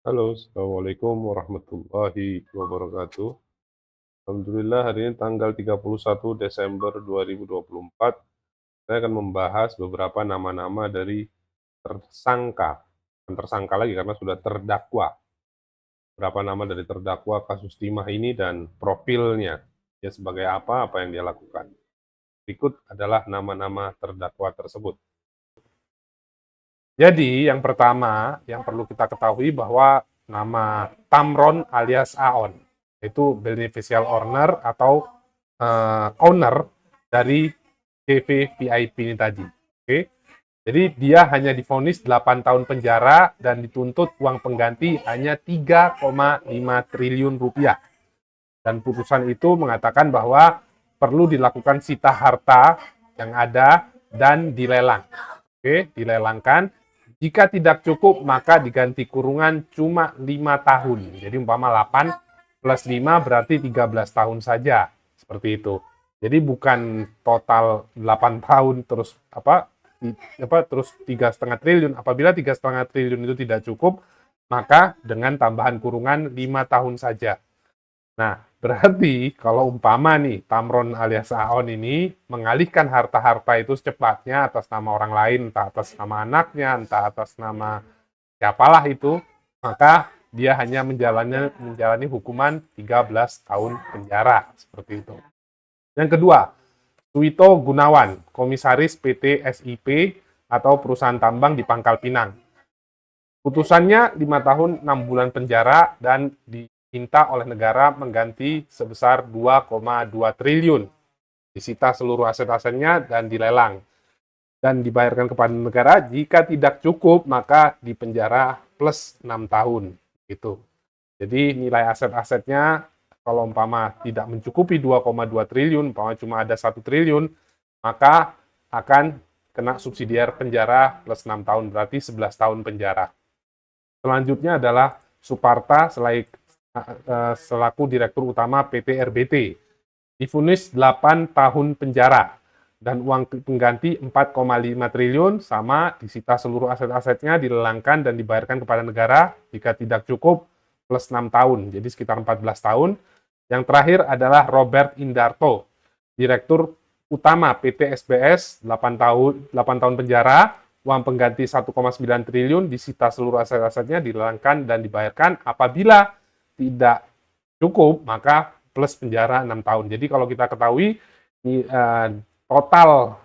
Halo, Assalamualaikum warahmatullahi wabarakatuh. Alhamdulillah hari ini tanggal 31 Desember 2024, saya akan membahas beberapa nama-nama dari tersangka. Bukan tersangka lagi karena sudah terdakwa. Berapa nama dari terdakwa kasus timah ini dan profilnya. Dia sebagai apa yang dia lakukan. Berikut adalah nama-nama terdakwa tersebut. Jadi yang pertama yang perlu kita ketahui bahwa nama Tamron alias Aon itu beneficial owner atau owner dari CV VIP ini tadi. Oke. Jadi dia hanya divonis 8 tahun penjara dan dituntut uang pengganti hanya 3,5 triliun rupiah. Dan putusan itu mengatakan bahwa perlu dilakukan sita harta yang ada dan dilelang. Oke, dilelangkan. Jika tidak cukup, maka diganti kurungan cuma 5 tahun. Jadi umpama 8 plus 5 berarti 13 tahun saja. Seperti itu. Jadi bukan total 8 tahun terus terus 3,5 triliun. Apabila 3,5 triliun itu tidak cukup, maka dengan tambahan kurungan 5 tahun saja. Nah, berarti kalau umpama nih Tamron alias Aon ini mengalihkan harta-harta itu secepatnya atas nama orang lain, entah atas nama anaknya, entah atas nama siapalah itu, maka dia hanya menjalani hukuman 13 tahun penjara, seperti itu. Yang kedua, Suwito Gunawan, Komisaris PT SIP atau perusahaan tambang di Pangkal Pinang. Putusannya 5 tahun 6 bulan penjara dan diminta oleh negara mengganti sebesar 2,2 triliun. Disita seluruh aset-asetnya dan dilelang. Dan dibayarkan kepada negara, jika tidak cukup maka dipenjara plus 6 tahun. Gitu. Jadi nilai aset-asetnya kalau umpama tidak mencukupi 2,2 triliun, umpama cuma ada 1 triliun, maka akan kena subsidiar penjara plus 6 tahun, berarti 11 tahun penjara. Selanjutnya adalah Suparta selaku Direktur Utama PT RBT. Divonis 8 tahun penjara dan uang pengganti 4,5 triliun sama disita seluruh aset-asetnya, dilelangkan dan dibayarkan kepada negara jika tidak cukup plus 6 tahun, jadi sekitar 14 tahun. Yang terakhir adalah Robert Indarto, Direktur Utama PT SBS, 8 tahun penjara, uang pengganti 1,9 triliun, disita seluruh aset-asetnya, dilelangkan dan dibayarkan. Apabila tidak cukup, maka plus penjara 6 tahun. Jadi kalau kita ketahui, total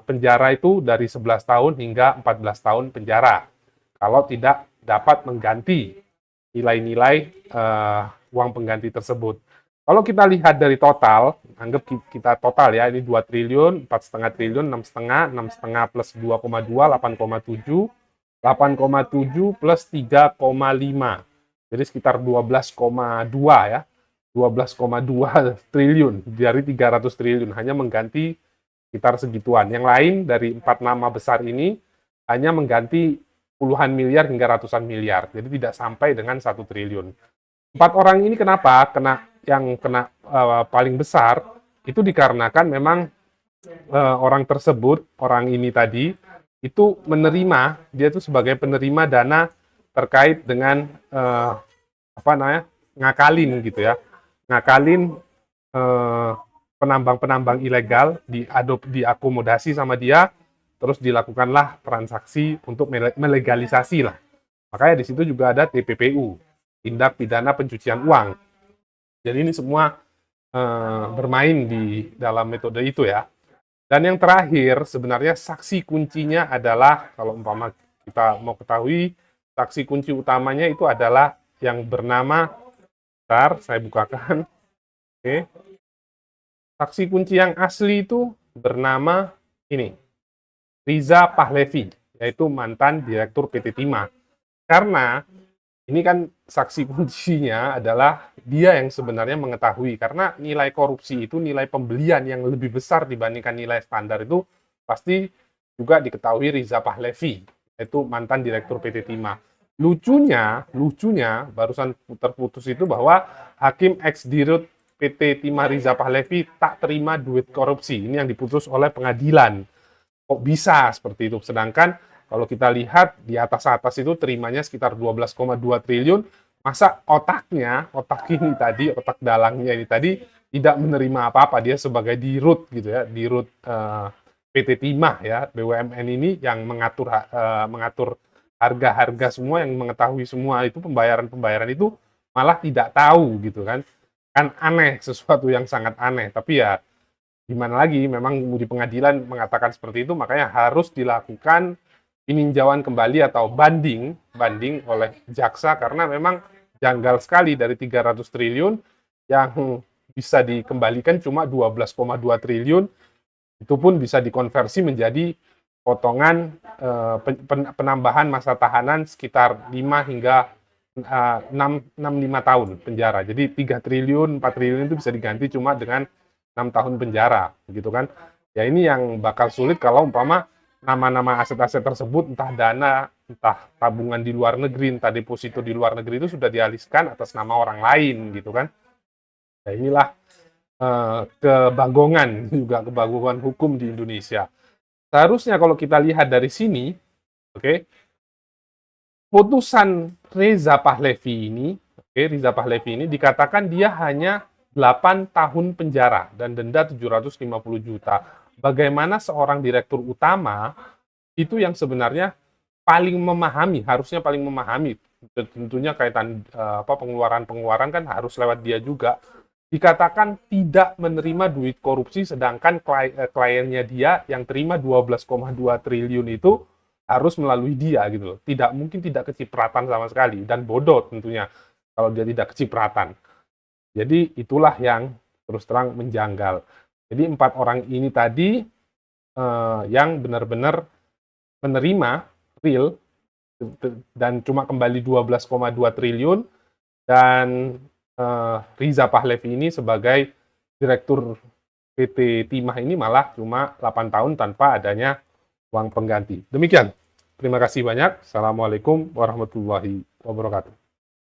penjara itu dari 11 tahun hingga 14 tahun penjara. Kalau tidak dapat mengganti nilai-nilai uang pengganti tersebut. Kalau kita lihat dari total, anggap kita total ya, ini 2 triliun, 4,5 triliun, 6,5 plus 2,2, 8,7, 8,7 plus 3,5. Jadi sekitar 12,2 ya, 12,2 triliun dari 300 triliun, hanya mengganti sekitar segituan. Yang lain dari 4 nama besar ini hanya mengganti puluhan miliar hingga ratusan miliar, jadi tidak sampai dengan 1 triliun. 4 orang ini kenapa yang kena paling besar itu dikarenakan memang orang tersebut, orang ini tadi itu menerima, dia itu sebagai penerima dana terkait dengan ngakalin gitu ya, ngakalin penambang-penambang ilegal, diakomodasi sama dia, terus dilakukanlah transaksi untuk melegalisasi lah. Makanya di situ juga ada TPPU, tindak pidana pencucian uang. Jadi ini semua bermain di dalam metode itu ya. Dan yang terakhir, sebenarnya saksi kuncinya adalah, kalau umpama kita mau ketahui, saksi kunci utamanya itu adalah yang bernama, bentar, saya bukakan. Oke. Saksi kunci yang asli itu bernama ini, Riza Pahlevi, yaitu mantan Direktur PT Timah. Karena ini kan saksi kuncinya adalah dia yang sebenarnya mengetahui, karena nilai korupsi itu, nilai pembelian yang lebih besar dibandingkan nilai standar itu pasti juga diketahui Riza Pahlevi, yaitu mantan Direktur PT Timah. Lucunya barusan terputus itu bahwa Hakim ex-Dirut PT Timah Riza Pahlevi tak terima duit korupsi. Ini yang diputus oleh pengadilan. Kok bisa seperti itu? Sedangkan Kalau kita lihat di atas-atas itu terimanya sekitar 12,2 triliun, masa otak ini tadi, otak dalangnya ini tadi tidak menerima apa-apa, dia sebagai dirut gitu ya, dirut PT Timah ya, BUMN ini yang mengatur harga-harga semua, yang mengetahui semua itu pembayaran-pembayaran itu malah tidak tahu gitu kan. Kan aneh, sesuatu yang sangat aneh, tapi ya gimana lagi, memang di pengadilan mengatakan seperti itu, makanya harus dilakukan peninjauan kembali atau banding oleh jaksa, karena memang janggal sekali dari 300 triliun yang bisa dikembalikan cuma 12,2 triliun, itu pun bisa dikonversi menjadi potongan penambahan masa tahanan sekitar 5 hingga 5 tahun penjara. Jadi 3 triliun, 4 triliun itu bisa diganti cuma dengan 6 tahun penjara, gitu kan. Ya ini yang bakal sulit kalau umpama nama-nama aset-aset tersebut, entah dana, entah tabungan di luar negeri, entah deposito di luar negeri itu sudah dialihkan atas nama orang lain, gitu kan. Ya inilah kebagongan hukum di Indonesia. Seharusnya kalau kita lihat dari sini, oke, putusan Reza Pahlavi ini dikatakan dia hanya 8 tahun penjara dan denda 750 juta. Bagaimana seorang direktur utama itu yang sebenarnya harusnya paling memahami, tentunya kaitan pengeluaran kan harus lewat dia juga. Dikatakan tidak menerima duit korupsi, sedangkan kliennya dia yang terima 12,2 triliun itu harus melalui dia gitu loh. Tidak kecipratan sama sekali, dan bodoh tentunya kalau dia tidak kecipratan. Jadi itulah yang terus terang menjanggal. Jadi 4 orang ini tadi yang benar-benar menerima real dan cuma kembali 12,2 triliun, dan Riza Pahlavi ini sebagai direktur PT Timah ini malah cuma 8 tahun tanpa adanya uang pengganti. Demikian. Terima kasih banyak. Assalamualaikum warahmatullahi wabarakatuh.